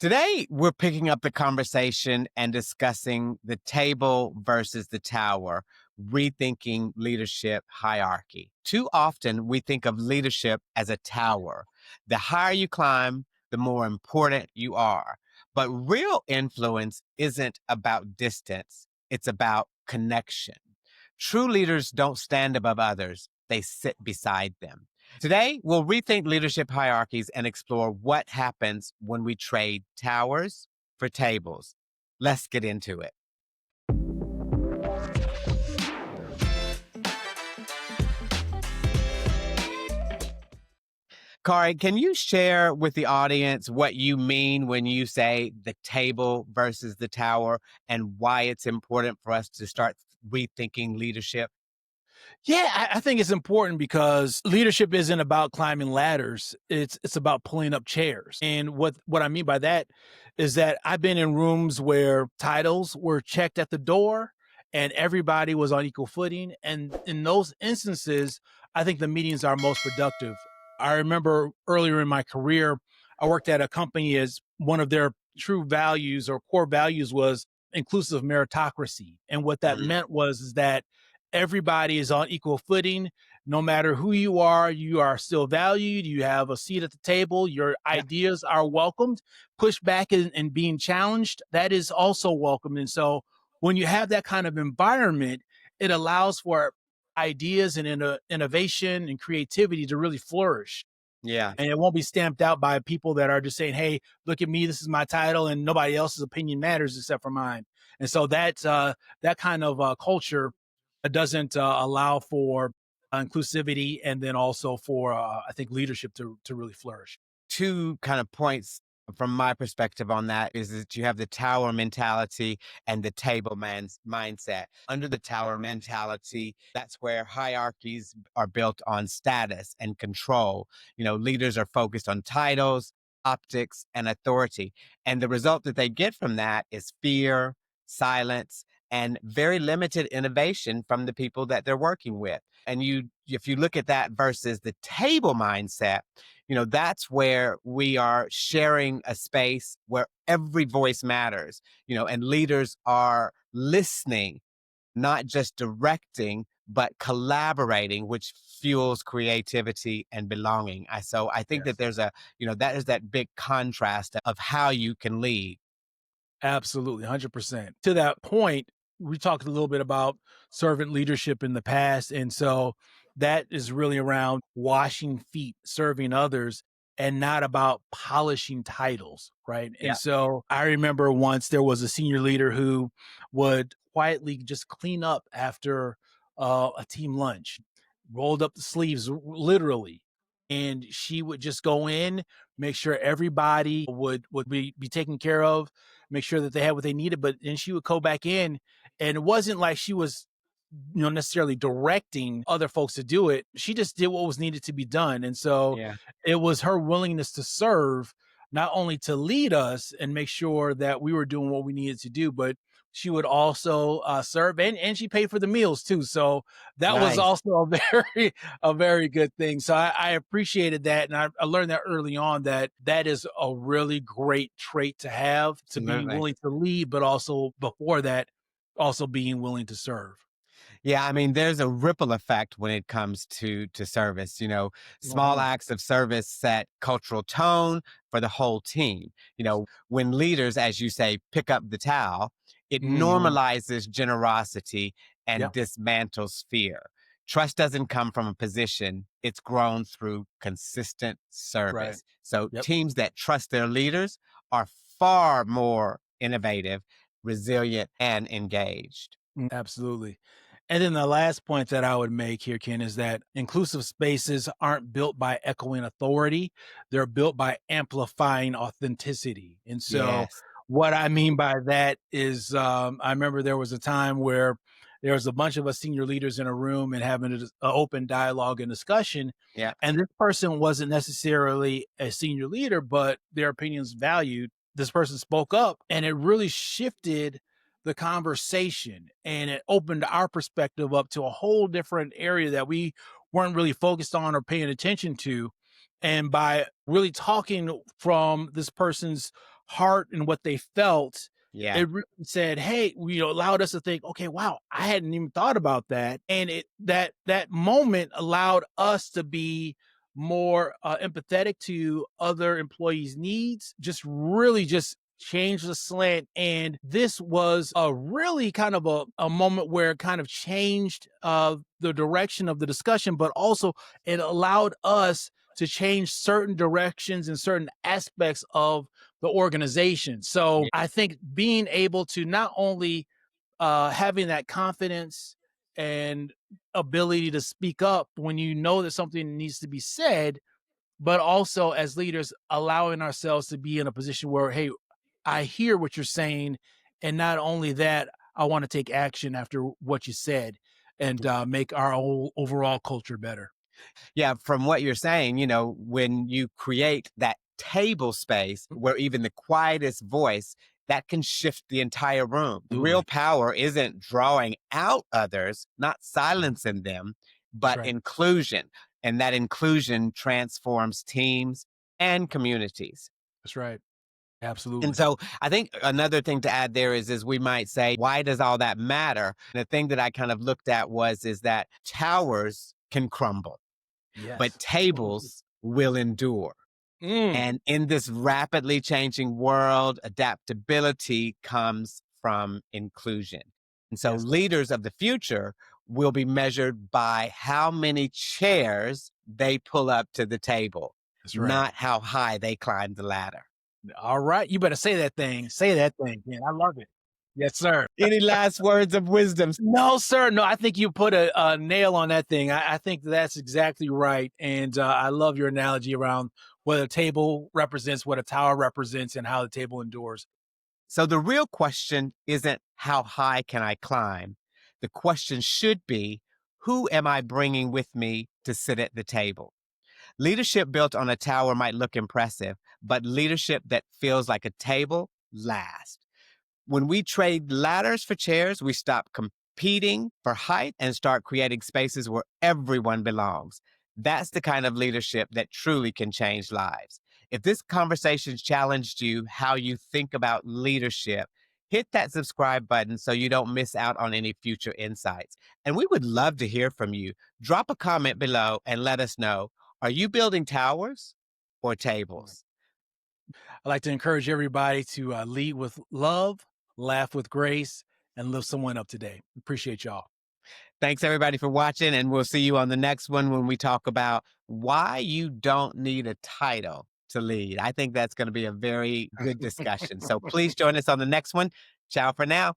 Today, we're picking up the conversation and discussing the table versus the tower, rethinking leadership hierarchy. Too often, we think of leadership as a tower. The higher you climb, the more important you are. But real influence isn't about distance, it's about connection. True leaders don't stand above others, they sit beside them. Today, we'll rethink leadership hierarchies and explore what happens when we trade towers for tables. Let's get into it. Kari, can you share with the audience what you mean when you say the table versus the tower and why it's important for us to start rethinking leadership? Yeah, I think it's important because leadership isn't about climbing ladders. It's about pulling up chairs. And what I mean by that is that I've been in rooms where titles were checked at the door and everybody was on equal footing. And in those instances, I think the meetings are most productive. I remember earlier in my career, I worked at a company as one of their true values or core values was inclusive meritocracy. And what that Mhm. meant was is that everybody is on equal footing. No matter who you are still valued. You have a seat at the table. Your Yeah. ideas are welcomed. Pushback and being challenged, that is also welcomed. And so when you have that kind of environment, it allows for ideas and innovation and creativity to really flourish. Yeah. And it won't be stamped out by people that are just saying, hey, look at me, this is my title, and nobody else's opinion matters except for mine. And so that kind of culture doesn't allow for inclusivity and then also for, I think, leadership to really flourish. Two kind of points from my perspective on that is that you have the tower mentality and the table man's mindset. Under the tower mentality, that's where hierarchies are built on status and control. Leaders are focused on titles, optics, and authority. And the result that they get from that is fear, silence, and very limited innovation from the people that they're working with. And if you look at that versus the table mindset, that's where we are sharing a space where every voice matters, and leaders are listening, not just directing, but collaborating, which fuels creativity and belonging. So I think that Yes. that is that big contrast of how you can lead. Absolutely, 100%. To that point, we talked a little bit about servant leadership in the past. And so that is really around washing feet, serving others, and not about polishing titles. Right. And Yeah. so I remember once there was a senior leader who would quietly just clean up after a team lunch, rolled up the sleeves, literally. And she would just go in, make sure everybody would be taken care of, make sure that they had what they needed. But then she would go back in, and it wasn't like she was, necessarily directing other folks to do it. She just did what was needed to be done. And so Yeah. it was her willingness to serve, not only to lead us and make sure that we were doing what we needed to do, but she would also serve and she paid for the meals too. So that was Nice. also a very good thing. So I appreciated that. And I learned that early on that is a really great trait to have, to be Absolutely. willing to lead, but also before that, also being willing to serve. Yeah, I mean, there's a ripple effect when it comes to service. Small 100. acts of service set cultural tone for the whole team. When leaders, as you say, pick up the towel, it Mhm. normalizes generosity and Yep. dismantles fear. Trust doesn't come from a position, it's grown through consistent Right. service. So Yep. teams that trust their leaders are far more innovative, resilient, and engaged. Absolutely. And then the last point that I would make here, Ken, is that inclusive spaces aren't built by echoing authority. They're built by amplifying authenticity. And so Yes. what I mean by that is, I remember there was a time where there was a bunch of us senior leaders in a room and having an open dialogue and discussion. Yeah. And this person wasn't necessarily a senior leader, but their opinions valued. This person spoke up and it really shifted the conversation, and it opened our perspective up to a whole different area that we weren't really focused on or paying attention to. And by really talking from this person's heart and what they felt, Yeah. it really said, "Hey," allowed us to think, "Okay, wow, I hadn't even thought about that." And that moment allowed us to be more empathetic to other employees' needs, just really just changed the slant. And this was a really kind of a moment where it kind of changed the direction of the discussion, but also it allowed us to change certain directions and certain aspects of the organization. So Yeah. I think being able to not only having that confidence and ability to speak up when you know that something needs to be said, but also as leaders, allowing ourselves to be in a position where, hey, I hear what you're saying. And not only that, I want to take action after what you said and make our whole overall culture better. Yeah, from what you're saying, when you create that table space where even the quietest voice, that can shift the entire room. Real Absolutely. power isn't drawing out others, not silencing them, That's but right. inclusion. And that inclusion transforms teams and communities. That's right. And Absolutely. so I think another thing to add there is we might say, why does all that matter? And the thing that I kind of looked at is that towers can crumble, but Yes. tables will endure. Mm. And in this rapidly changing world, adaptability comes from inclusion. And so Yes. leaders of the future will be measured by how many chairs they pull up to the table, That's right. not how high they climb the ladder. All right. You better say that thing. Say that thing. Yeah, I love it. Yes, sir. Any last words of wisdom? No, sir. No, I think you put a nail on that thing. I think that's exactly right. And I love your analogy around what a table represents, what a tower represents, and how the table endures. So the real question isn't how high can I climb? The question should be, who am I bringing with me to sit at the table? Leadership built on a tower might look impressive, but leadership that feels like a table lasts. When we trade ladders for chairs, we stop competing for height and start creating spaces where everyone belongs. That's the kind of leadership that truly can change lives. If this conversation challenged you how you think about leadership, hit that subscribe button so you don't miss out on any future insights. And we would love to hear from you. Drop a comment below and let us know, are you building towers or tables? I like to encourage everybody to lead with love, laugh with grace, and lift someone up today. Appreciate y'all. Thanks everybody for watching, and we'll see you on the next one when we talk about why you don't need a title to lead. I think that's going to be a very good discussion. So please join us on the next one. Ciao for now.